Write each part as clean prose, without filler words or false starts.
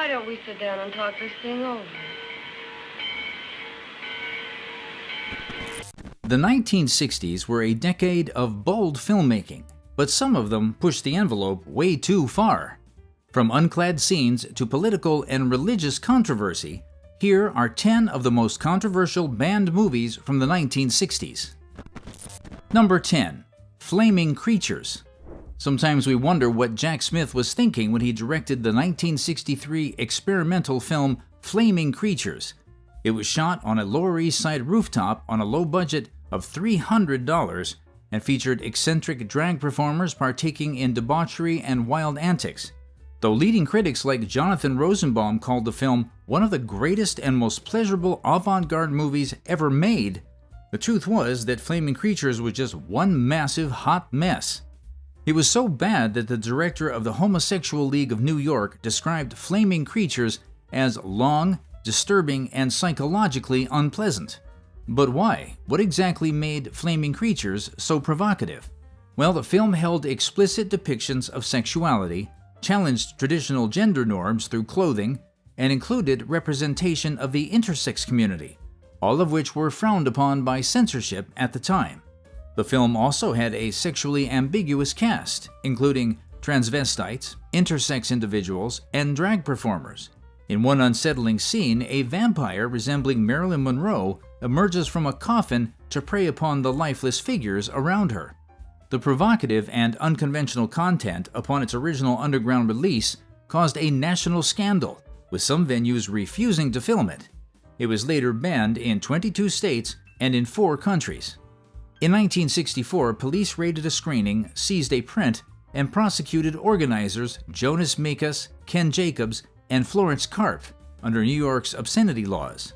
Why don't we sit down and talk this thing over? The 1960s were a decade of bold filmmaking, but some of them pushed the envelope way too far. From unclad scenes to political and religious controversy, here are 10 of the most controversial banned movies from the 1960s. Number 10. Flaming Creatures. Sometimes we wonder what Jack Smith was thinking when he directed the 1963 experimental film Flaming Creatures. It was shot on a Lower East Side rooftop on a low budget of $300 and featured eccentric drag performers partaking in debauchery and wild antics. Though leading critics like Jonathan Rosenbaum called the film one of the greatest and most pleasurable avant-garde movies ever made, the truth was that Flaming Creatures was just one massive hot mess. It was so bad that the director of the Homosexual League of New York described Flaming Creatures as long, disturbing, and psychologically unpleasant. But why? What exactly made Flaming Creatures so provocative? Well, the film held explicit depictions of sexuality, challenged traditional gender norms through clothing, and included representation of the intersex community, all of which were frowned upon by censorship at the time. The film also had a sexually ambiguous cast, including transvestites, intersex individuals, and drag performers. In one unsettling scene, a vampire resembling Marilyn Monroe emerges from a coffin to prey upon the lifeless figures around her. The provocative and unconventional content upon its original underground release caused a national scandal, with some venues refusing to film it. It was later banned in 22 states and in 4 countries. In 1964, police raided a screening, seized a print, and prosecuted organizers Jonas Mekas, Ken Jacobs, and Florence Karp under New York's obscenity laws.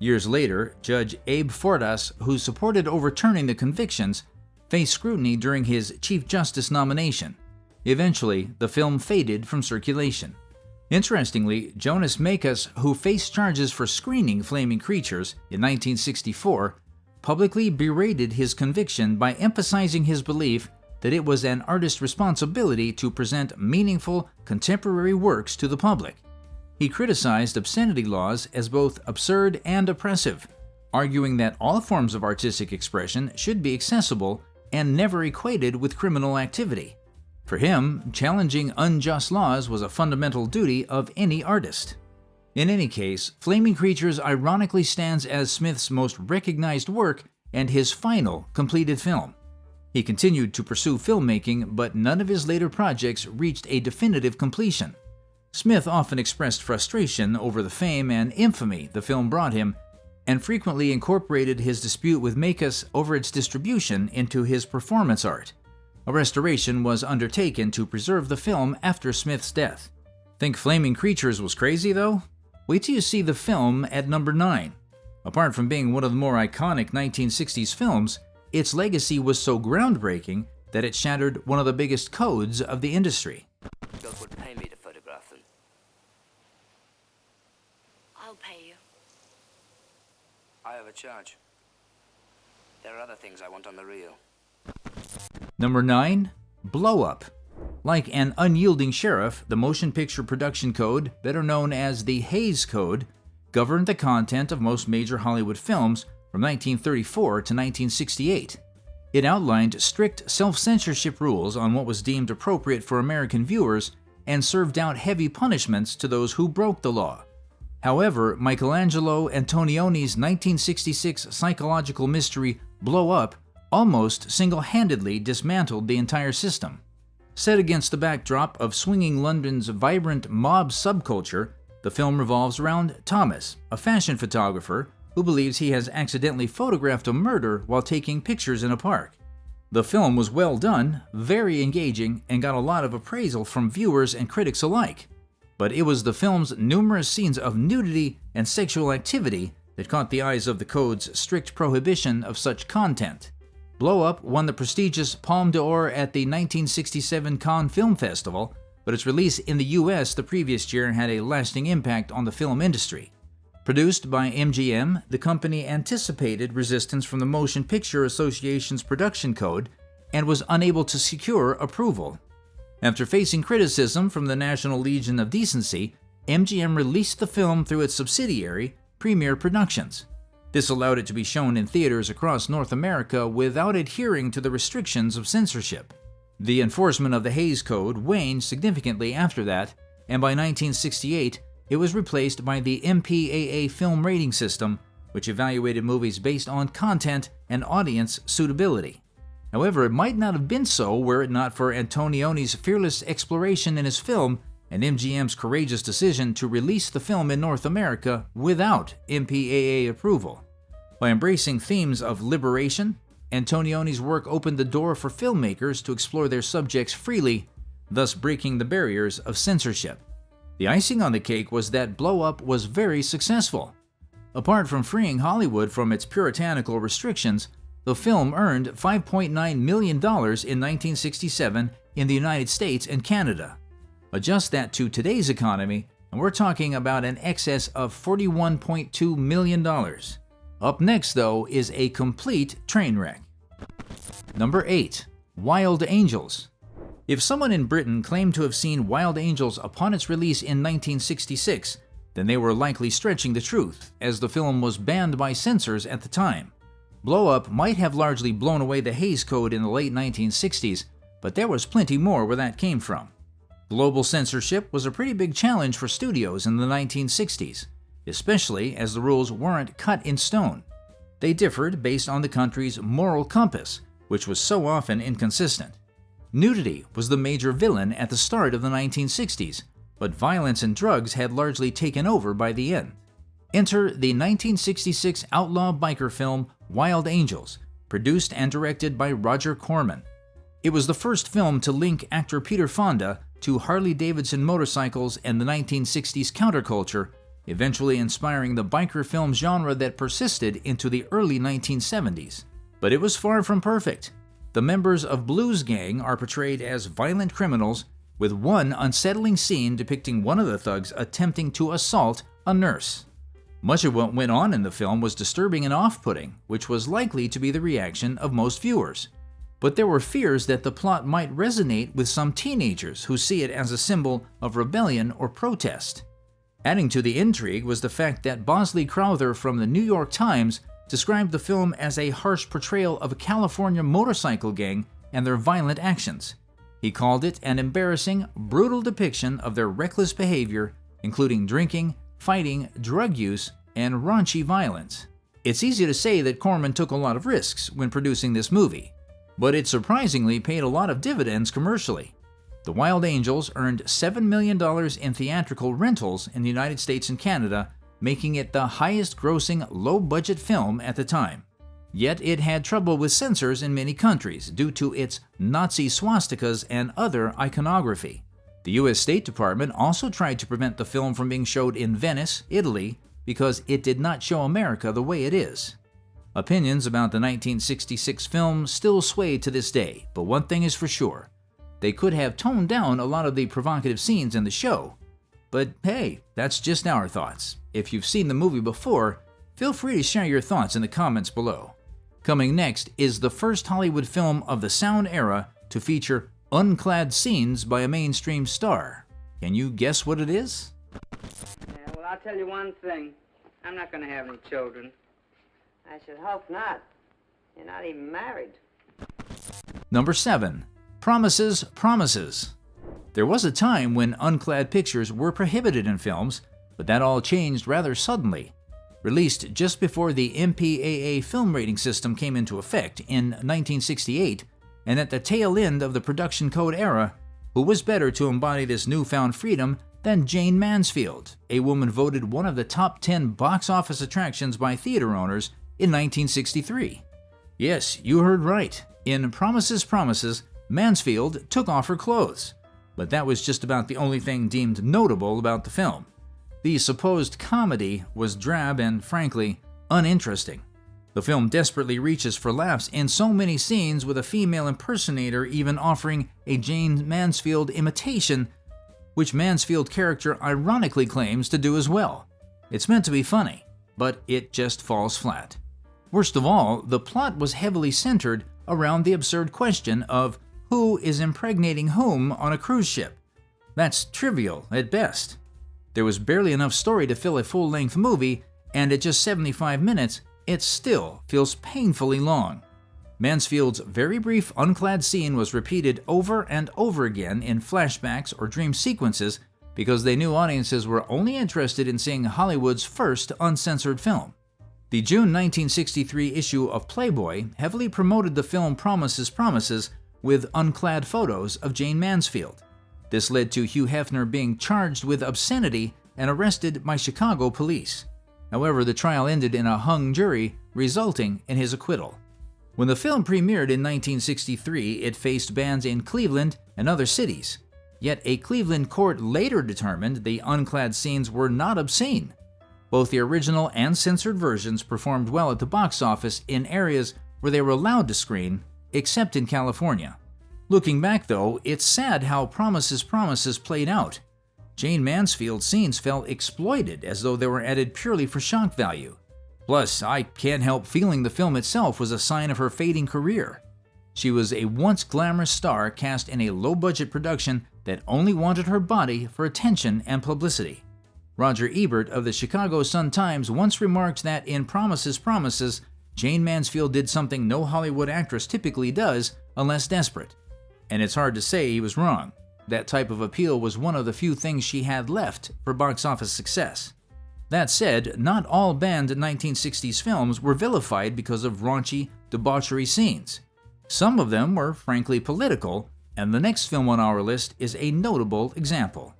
Years later, Judge Abe Fortas, who supported overturning the convictions, faced scrutiny during his Chief Justice nomination. Eventually, the film faded from circulation. Interestingly, Jonas Mekas, who faced charges for screening Flaming Creatures in 1964, publicly berated his conviction by emphasizing his belief that it was an artist's responsibility to present meaningful, contemporary works to the public. He criticized obscenity laws as both absurd and oppressive, arguing that all forms of artistic expression should be accessible and never equated with criminal activity. For him, challenging unjust laws was a fundamental duty of any artist. In any case, Flaming Creatures ironically stands as Smith's most recognized work and his final completed film. He continued to pursue filmmaking, but none of his later projects reached a definitive completion. Smith often expressed frustration over the fame and infamy the film brought him, and frequently incorporated his dispute with Mekas over its distribution into his performance art. A restoration was undertaken to preserve the film after Smith's death. Think Flaming Creatures was crazy, though? Wait till you see the film at number 9. Apart from being one of the more iconic 1960s films, its legacy was so groundbreaking that it shattered one of the biggest codes of the industry. God would pay me to photograph them. I'll pay you. I have a charge. There are other things I want on the reel. Number 9. Blow Up. Like an unyielding sheriff, the Motion Picture Production Code, better known as the Hays Code, governed the content of most major Hollywood films from 1934 to 1968. It outlined strict self-censorship rules on what was deemed appropriate for American viewers and served out heavy punishments to those who broke the law. However, Michelangelo Antonioni's 1966 psychological mystery Blow Up almost single-handedly dismantled the entire system. Set against the backdrop of swinging London's vibrant mob subculture, the film revolves around Thomas, a fashion photographer who believes he has accidentally photographed a murder while taking pictures in a park. The film was well done, very engaging, and got a lot of appraisal from viewers and critics alike. But it was the film's numerous scenes of nudity and sexual activity that caught the eyes of the code's strict prohibition of such content. Blow Up won the prestigious Palme d'Or at the 1967 Cannes Film Festival, but its release in the US the previous year had a lasting impact on the film industry. Produced by MGM, the company anticipated resistance from the Motion Picture Association's production code and was unable to secure approval. After facing criticism from the National Legion of Decency, MGM released the film through its subsidiary, Premier Productions. This allowed it to be shown in theaters across North America without adhering to the restrictions of censorship. The enforcement of the Hays Code waned significantly after that, and by 1968, it was replaced by the MPAA film rating system, which evaluated movies based on content and audience suitability. However, it might not have been so were it not for Antonioni's fearless exploration in his film and MGM's courageous decision to release the film in North America without MPAA approval. By embracing themes of liberation, Antonioni's work opened the door for filmmakers to explore their subjects freely, thus breaking the barriers of censorship. The icing on the cake was that Blow Up was very successful. Apart from freeing Hollywood from its puritanical restrictions, the film earned $5.9 million in 1967 in the United States and Canada. Adjust that to today's economy, and we're talking about an excess of $41.2 million. Up next, though, is a complete train wreck. Number 8. Wild Angels. If someone in Britain claimed to have seen Wild Angels upon its release in 1966, then they were likely stretching the truth, as the film was banned by censors at the time. Blow Up might have largely blown away the Hays Code in the late 1960s, but there was plenty more where that came from. Global censorship was a pretty big challenge for studios in the 1960s, especially as the rules weren't cut in stone. They differed based on the country's moral compass, which was so often inconsistent. Nudity was the major villain at the start of the 1960s, but violence and drugs had largely taken over by the end. Enter the 1966 outlaw biker film Wild Angels, produced and directed by Roger Corman. It was the first film to link actor Peter Fonda to Harley-Davidson motorcycles and the 1960s counterculture, eventually inspiring the biker film genre that persisted into the early 1970s. But it was far from perfect. The members of Blues Gang are portrayed as violent criminals, with one unsettling scene depicting one of the thugs attempting to assault a nurse. Much of what went on in the film was disturbing and off-putting, which was likely to be the reaction of most viewers. But there were fears that the plot might resonate with some teenagers who see it as a symbol of rebellion or protest. Adding to the intrigue was the fact that Bosley Crowther from the New York Times described the film as a harsh portrayal of a California motorcycle gang and their violent actions. He called it an embarrassing, brutal depiction of their reckless behavior, including drinking, fighting, drug use, and raunchy violence. It's easy to say that Corman took a lot of risks when producing this movie, but it surprisingly paid a lot of dividends commercially. The Wild Angels earned $7 million in theatrical rentals in the United States and Canada, making it the highest-grossing low-budget film at the time. Yet it had trouble with censors in many countries due to its Nazi swastikas and other iconography. The U.S. State Department also tried to prevent the film from being showed in Venice, Italy, because it did not show America the way it is. Opinions about the 1966 film still sway to this day, but one thing is for sure. They could have toned down a lot of the provocative scenes in the show. But hey, that's just our thoughts. If you've seen the movie before, feel free to share your thoughts in the comments below. Coming next is the first Hollywood film of the sound era to feature unclad scenes by a mainstream star. Can you guess what it is? Yeah, well, I'll tell you one thing. I'm not going to have any children. I should hope not. You're not even married. Number 7. Promises, Promises. There was a time when unclad pictures were prohibited in films, but that all changed rather suddenly. Released just before the MPAA film rating system came into effect in 1968, and at the tail end of the production code era, who was better to embody this newfound freedom than Jane Mansfield, a woman voted one of the top 10 box office attractions by theater owners in 1963. Yes, you heard right. In Promises, Promises, Mansfield took off her clothes. But that was just about the only thing deemed notable about the film. The supposed comedy was drab and, frankly, uninteresting. The film desperately reaches for laughs in so many scenes, with a female impersonator even offering a Jane Mansfield imitation, which Mansfield character ironically claims to do as well. It's meant to be funny, but it just falls flat. Worst of all, the plot was heavily centered around the absurd question of who is impregnating whom on a cruise ship. That's trivial at best. There was barely enough story to fill a full-length movie, and at just 75 minutes, it still feels painfully long. Mansfield's very brief unclad scene was repeated over and over again in flashbacks or dream sequences because they knew audiences were only interested in seeing Hollywood's first uncensored film. The June 1963 issue of Playboy heavily promoted the film Promises with unclad photos of Jane Mansfield. This led to Hugh Hefner being charged with obscenity and arrested by Chicago police. However, the trial ended in a hung jury, resulting in his acquittal. When the film premiered in 1963, it faced bans in Cleveland and other cities. Yet a Cleveland court later determined the unclad scenes were not obscene. Both the original and censored versions performed well at the box office in areas where they were allowed to screen, except in California. Looking back though, it's sad how Promises played out. Jane Mansfield's scenes felt exploited as though they were added purely for shock value. Plus, I can't help feeling the film itself was a sign of her fading career. She was a once glamorous star cast in a low-budget production that only wanted her body for attention and publicity. Roger Ebert of the Chicago Sun-Times once remarked that in Promises, Jane Mansfield did something no Hollywood actress typically does unless desperate. And it's hard to say he was wrong. That type of appeal was one of the few things she had left for box office success. That said, not all banned 1960s films were vilified because of raunchy, debauchery scenes. Some of them were frankly political, and the next film on our list is a notable example.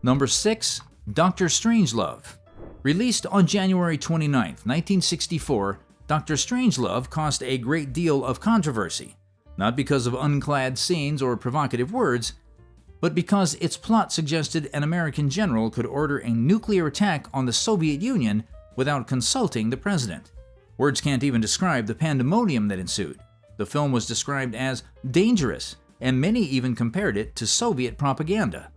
Number 6. Dr. Strangelove. Released on January 29, 1964, Dr. Strangelove caused a great deal of controversy, not because of unclad scenes or provocative words, but because its plot suggested an American general could order a nuclear attack on the Soviet Union without consulting the president. Words can't even describe the pandemonium that ensued. The film was described as dangerous, and many even compared it to Soviet propaganda.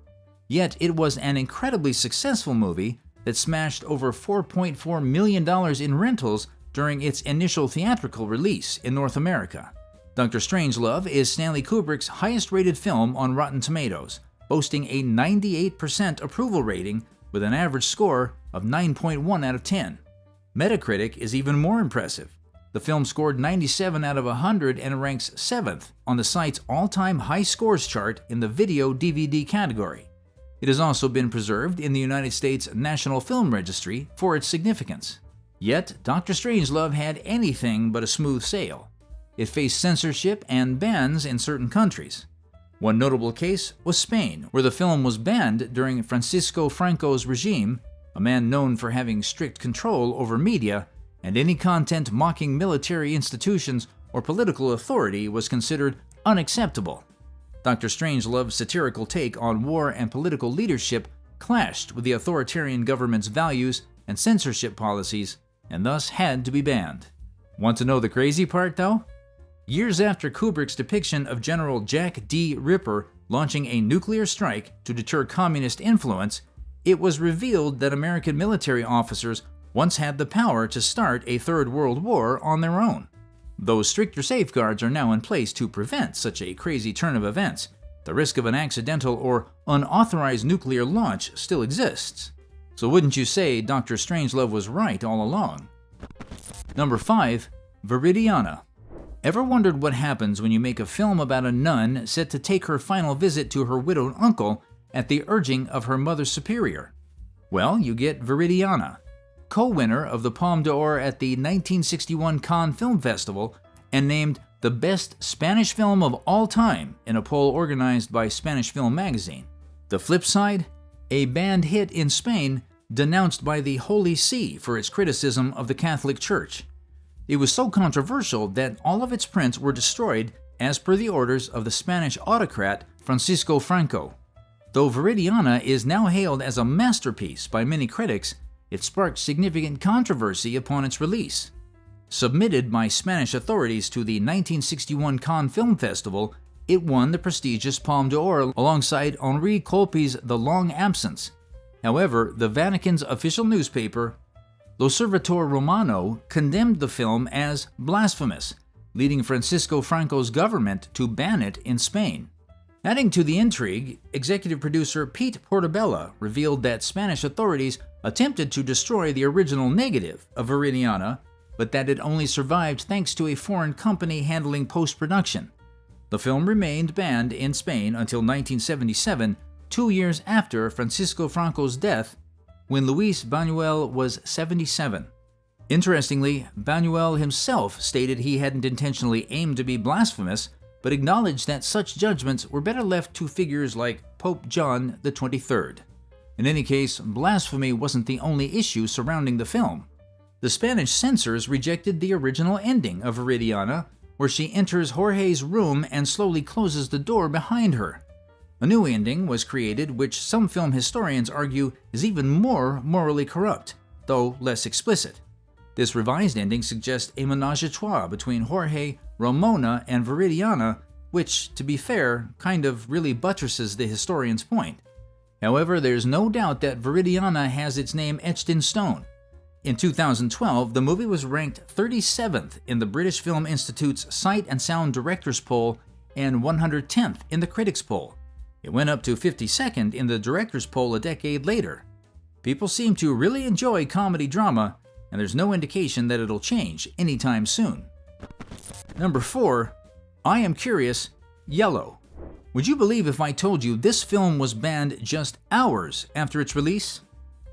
Yet it was an incredibly successful movie that smashed over $4.4 million in rentals during its initial theatrical release in North America. Dr. Strangelove is Stanley Kubrick's highest-rated film on Rotten Tomatoes, boasting a 98% approval rating with an average score of 9.1 out of 10. Metacritic is even more impressive. The film scored 97 out of 100 and ranks 7th on the site's all-time high scores chart in the video DVD category. It has also been preserved in the United States National Film Registry for its significance. Yet, Dr. Strangelove had anything but a smooth sail. It faced censorship and bans in certain countries. One notable case was Spain, where the film was banned during Francisco Franco's regime, a man known for having strict control over media, and any content mocking military institutions or political authority was considered unacceptable. Dr. Strangelove's satirical take on war and political leadership clashed with the authoritarian government's values and censorship policies, and thus had to be banned. Want to know the crazy part, though? Years after Kubrick's depiction of General Jack D. Ripper launching a nuclear strike to deter communist influence, it was revealed that American military officers once had the power to start a Third World War on their own. Though stricter safeguards are now in place to prevent such a crazy turn of events, the risk of an accidental or unauthorized nuclear launch still exists. So wouldn't you say Dr. Strangelove was right all along? Number 5. Veridiana. Ever wondered what happens when you make a film about a nun set to take her final visit to her widowed uncle at the urging of her mother superior? Well, you get Veridiana, co-winner of the Palme d'Or at the 1961 Cannes Film Festival and named the best Spanish film of all time in a poll organized by Spanish Film Magazine. The flip side? A banned hit in Spain denounced by the Holy See for its criticism of the Catholic Church. It was so controversial that all of its prints were destroyed as per the orders of the Spanish autocrat Francisco Franco. Though Veridiana is now hailed as a masterpiece by many critics, it sparked significant controversy upon its release. Submitted by Spanish authorities to the 1961 Cannes Film Festival, it won the prestigious Palme d'Or alongside Henri Colpi's The Long Absence. However, the Vatican's official newspaper, L'Osservatore Romano, condemned the film as blasphemous, leading Francisco Franco's government to ban it in Spain. Adding to the intrigue, executive producer Pete Portobello revealed that Spanish authorities attempted to destroy the original negative of Veridiana, but that it only survived thanks to a foreign company handling post-production. The film remained banned in Spain until 1977, 2 years after Francisco Franco's death, when Luis Buñuel was 77. Interestingly, Buñuel himself stated he hadn't intentionally aimed to be blasphemous, but acknowledged that such judgments were better left to figures like Pope John XXIII. In any case, blasphemy wasn't the only issue surrounding the film. The Spanish censors rejected the original ending of Veridiana, where she enters Jorge's room and slowly closes the door behind her. A new ending was created, which some film historians argue is even more morally corrupt, though less explicit. This revised ending suggests a ménage à trois between Jorge, Ramona, and Veridiana, which, to be fair, kind of really buttresses the historian's point. However, there's no doubt that Veridiana has its name etched in stone. In 2012, the movie was ranked 37th in the British Film Institute's Sight and Sound Directors Poll and 110th in the Critics Poll. It went up to 52nd in the Directors Poll a decade later. People seem to really enjoy comedy drama, and there's no indication that it'll change anytime soon. Number 4. I Am Curious, Yellow. Would you believe if I told you this film was banned just hours after its release?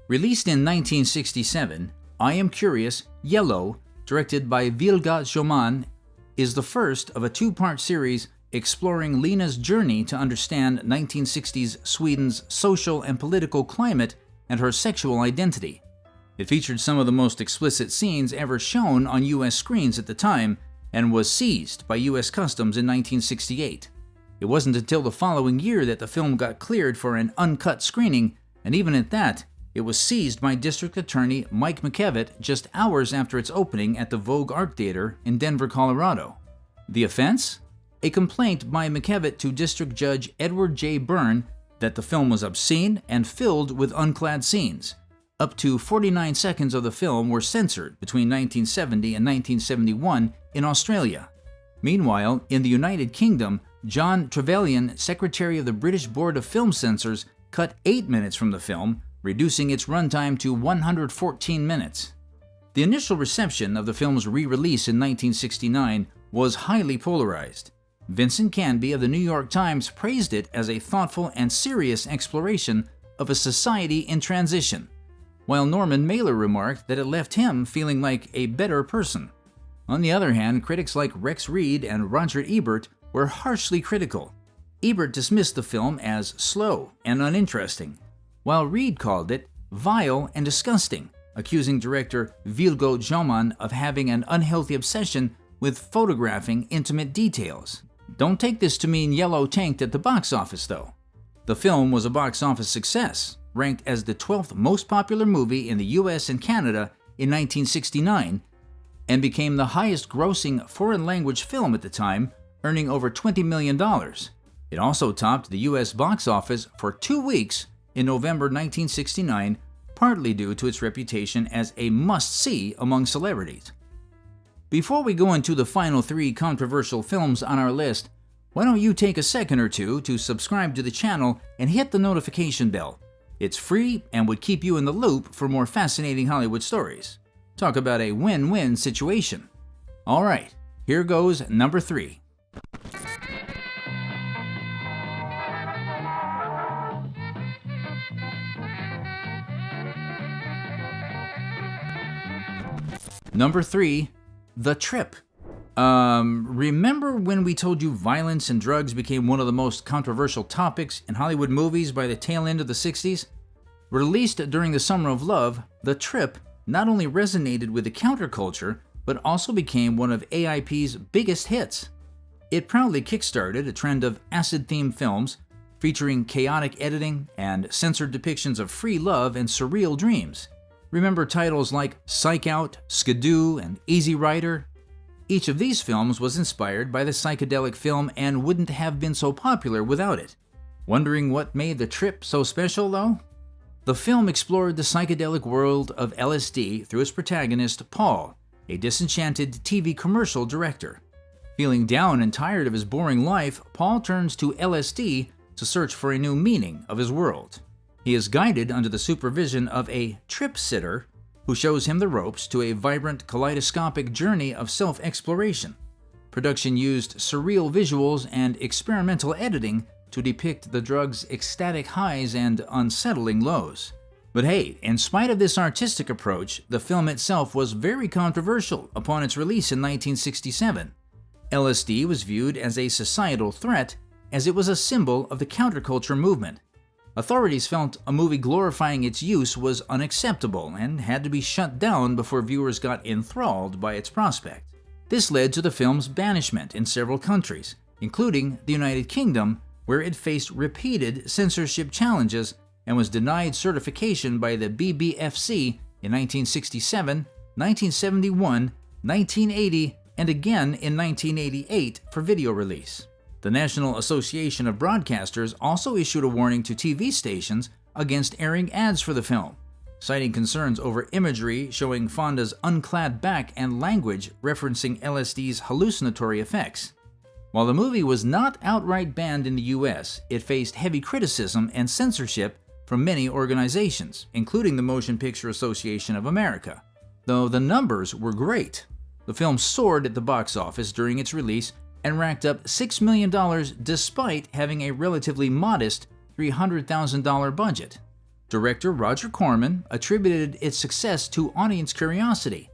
Released in 1967, I Am Curious, Yellow, directed by Vilga Sjöman, is the first of a two-part series exploring Lena's journey to understand 1960s Sweden's social and political climate and her sexual identity. It featured some of the most explicit scenes ever shown on U.S. screens at the time and was seized by U.S. Customs in 1968. It wasn't until the following year that the film got cleared for an uncut screening, and even at that, it was seized by District Attorney Mike McKevitt just hours after its opening at the Vogue Art Theater in Denver, Colorado. The offense? A complaint by McKevitt to District Judge Edward J. Byrne that the film was obscene and filled with unclad scenes. Up to 49 seconds of the film were censored between 1970 and 1971 in Australia. Meanwhile, in the United Kingdom, John Trevelyan, Secretary of the British Board of Film Censors, cut 8 minutes from the film, reducing its runtime to 114 minutes. The initial reception of the film's re-release in 1969 was highly polarized. Vincent Canby of the New York Times praised it as a thoughtful and serious exploration of a society in transition, while Norman Mailer remarked that it left him feeling like a better person. On the other hand, critics like Rex Reed and Roger Ebert were harshly critical. Ebert dismissed the film as slow and uninteresting, while Reed called it vile and disgusting, accusing director Vilga Sjöman of having an unhealthy obsession with photographing intimate details. Don't take this to mean Yellow tanked at the box office, though. The film was a box office success, ranked as the 12th most popular movie in the US and Canada in 1969, and became the highest-grossing foreign-language film at the time, earning over $20 million. It also topped the US box office for 2 weeks in November 1969, partly due to its reputation as a must-see among celebrities. Before we go into the final 3 controversial films on our list, why don't you take a second or two to subscribe to the channel and hit the notification bell. It's free and would keep you in the loop for more fascinating Hollywood stories. Talk about a win-win situation. Alright, here goes number 3. Number 3, The Trip. Remember when we told you violence and drugs became one of the most controversial topics in Hollywood movies by the tail end of the 60s? Released during the Summer of Love, The Trip not only resonated with the counterculture, but also became one of AIP's biggest hits. It proudly kickstarted a trend of acid-themed films featuring chaotic editing and censored depictions of free love and surreal dreams. Remember titles like Psych Out, Skidoo, and Easy Rider? Each of these films was inspired by the psychedelic film and wouldn't have been so popular without it. Wondering what made The Trip so special, though? The film explored the psychedelic world of LSD through its protagonist, Paul, a disenchanted TV commercial director. Feeling down and tired of his boring life, Paul turns to LSD to search for a new meaning of his world. He is guided under the supervision of a trip sitter who shows him the ropes to a vibrant, kaleidoscopic journey of self-exploration. Production used surreal visuals and experimental editing to depict the drug's ecstatic highs and unsettling lows. But hey, in spite of this artistic approach, the film itself was very controversial upon its release in 1967. LSD was viewed as a societal threat, as it was a symbol of the counterculture movement. Authorities felt a movie glorifying its use was unacceptable and had to be shut down before viewers got enthralled by its prospect. This led to the film's banishment in several countries, including the United Kingdom, where it faced repeated censorship challenges and was denied certification by the BBFC in 1967, 1971, 1980, and again in 1988 for video release. The National Association of Broadcasters also issued a warning to TV stations against airing ads for the film, citing concerns over imagery showing Fonda's unclad back and language referencing LSD's hallucinatory effects. While the movie was not outright banned in the US, it faced heavy criticism and censorship from many organizations, including the Motion Picture Association of America. Though the numbers were great. The film soared at the box office during its release and racked up $6 million despite having a relatively modest $300,000 budget. Director Roger Corman attributed its success to audience curiosity,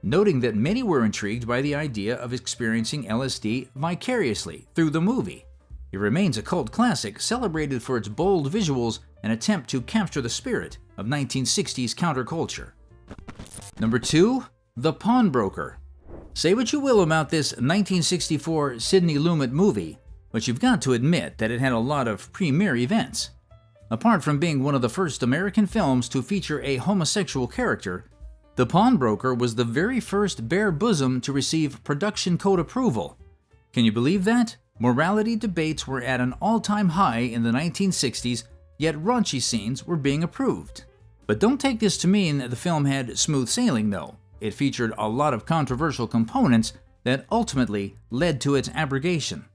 noting that many were intrigued by the idea of experiencing LSD vicariously through the movie. It remains a cult classic celebrated for its bold visuals and attempt to capture the spirit of 1960s counterculture. Number 2. The Pawnbroker. Say what you will about this 1964 Sidney Lumet movie, but you've got to admit that it had a lot of premier events. Apart from being one of the first American films to feature a homosexual character, The Pawnbroker was the very first bare bosom to receive production code approval. Can you believe that? Morality debates were at an all-time high in the 1960s, yet raunchy scenes were being approved. But don't take this to mean that the film had smooth sailing, though. It featured a lot of controversial components that ultimately led to its abrogation.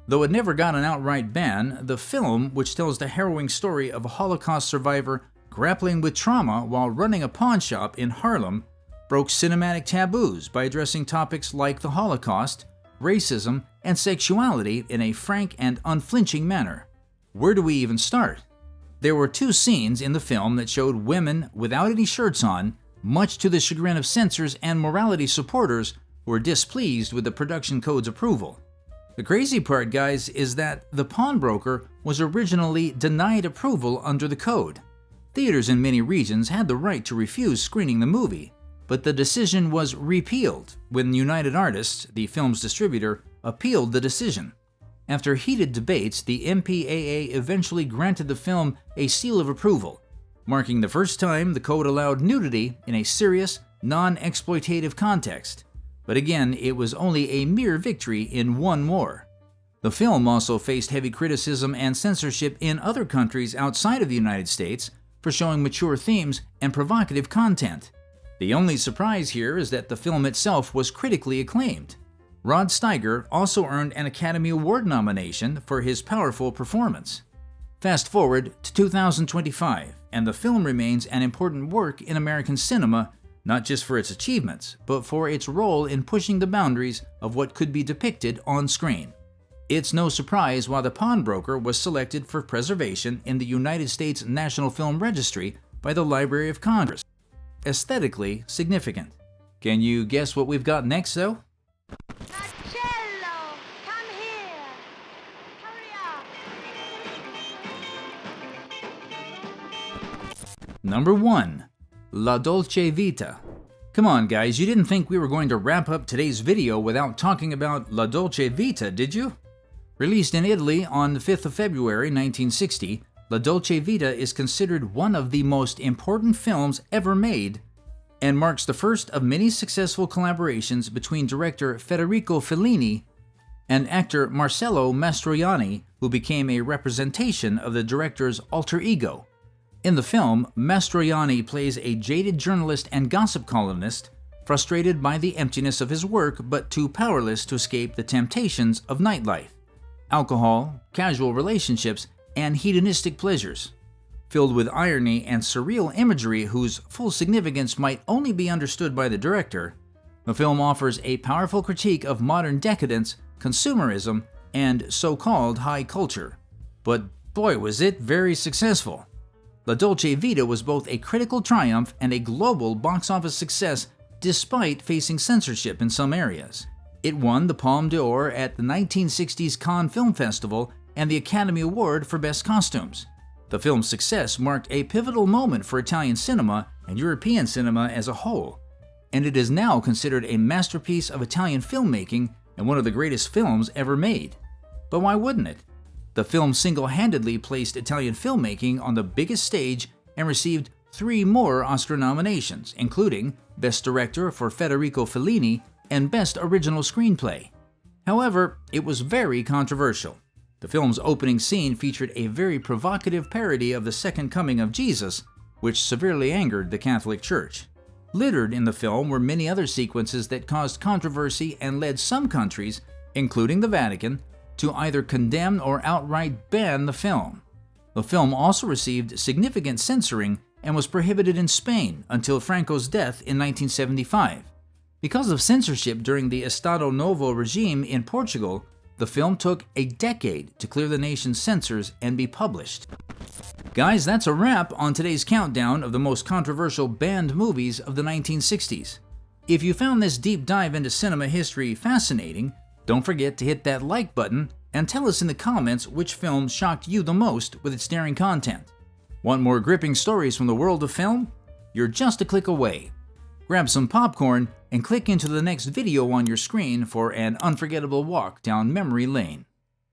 Though it never got an outright ban, the film, which tells the harrowing story of a Holocaust survivor grappling with trauma while running a pawn shop in Harlem, broke cinematic taboos by addressing topics like the Holocaust, racism, and sexuality in a frank and unflinching manner. Where do we even start? There were 2 scenes in the film that showed women without any shirts on, much to the chagrin of censors and morality supporters who were displeased with the production code's approval. The crazy part, guys, is that The Pawnbroker was originally denied approval under the code. Theaters in many regions had the right to refuse screening the movie, but the decision was repealed when United Artists, the film's distributor, appealed the decision. After heated debates, the MPAA eventually granted the film a seal of approval, marking the first time the code allowed nudity in a serious, non-exploitative context. But again, it was only a mere victory in one war. The film also faced heavy criticism and censorship in other countries outside of the United States for showing mature themes and provocative content. The only surprise here is that the film itself was critically acclaimed. Rod Steiger also earned an Academy Award nomination for his powerful performance. Fast forward to 2025, and the film remains an important work in American cinema, not just for its achievements, but for its role in pushing the boundaries of what could be depicted on screen. It's no surprise why The Pawnbroker was selected for preservation in the United States National Film Registry by the Library of Congress. Aesthetically significant. Can you guess what we've got next, though? Marcello, come here. Hurry up. Number 1. La Dolce Vita. Come on, guys, you didn't think we were going to wrap up today's video without talking about La Dolce Vita, did you? Released in Italy on the 5th of February 1960, La Dolce Vita is considered one of the most important films ever made and marks the first of many successful collaborations between director Federico Fellini and actor Marcello Mastroianni, who became a representation of the director's alter ego. In the film, Mastroianni plays a jaded journalist and gossip columnist frustrated by the emptiness of his work but too powerless to escape the temptations of nightlife, alcohol, casual relationships, and hedonistic pleasures. Filled with irony and surreal imagery whose full significance might only be understood by the director, the film offers a powerful critique of modern decadence, consumerism, and so-called high culture. But boy, was it very successful. La Dolce Vita was both a critical triumph and a global box office success despite facing censorship in some areas. It won the Palme d'Or at the 1960s Cannes Film Festival and the Academy Award for Best Costumes. The film's success marked a pivotal moment for Italian cinema and European cinema as a whole, and it is now considered a masterpiece of Italian filmmaking and one of the greatest films ever made. But why wouldn't it? The film single-handedly placed Italian filmmaking on the biggest stage and received 3 more Oscar nominations, including Best Director for Federico Fellini and Best Original Screenplay. However, it was very controversial. The film's opening scene featured a very provocative parody of the Second Coming of Jesus, which severely angered the Catholic Church. Littered in the film were many other sequences that caused controversy and led some countries, including the Vatican, to either condemn or outright ban the film. The film also received significant censoring and was prohibited in Spain until Franco's death in 1975. Because of censorship during the Estado Novo regime in Portugal, the film took a decade to clear the nation's censors and be published. Guys, that's a wrap on today's countdown of the most controversial banned movies of the 1960s. If you found this deep dive into cinema history fascinating, don't forget to hit that like button and tell us in the comments which film shocked you the most with its daring content. Want more gripping stories from the world of film? You're just a click away. Grab some popcorn and click into the next video on your screen for an unforgettable walk down memory lane.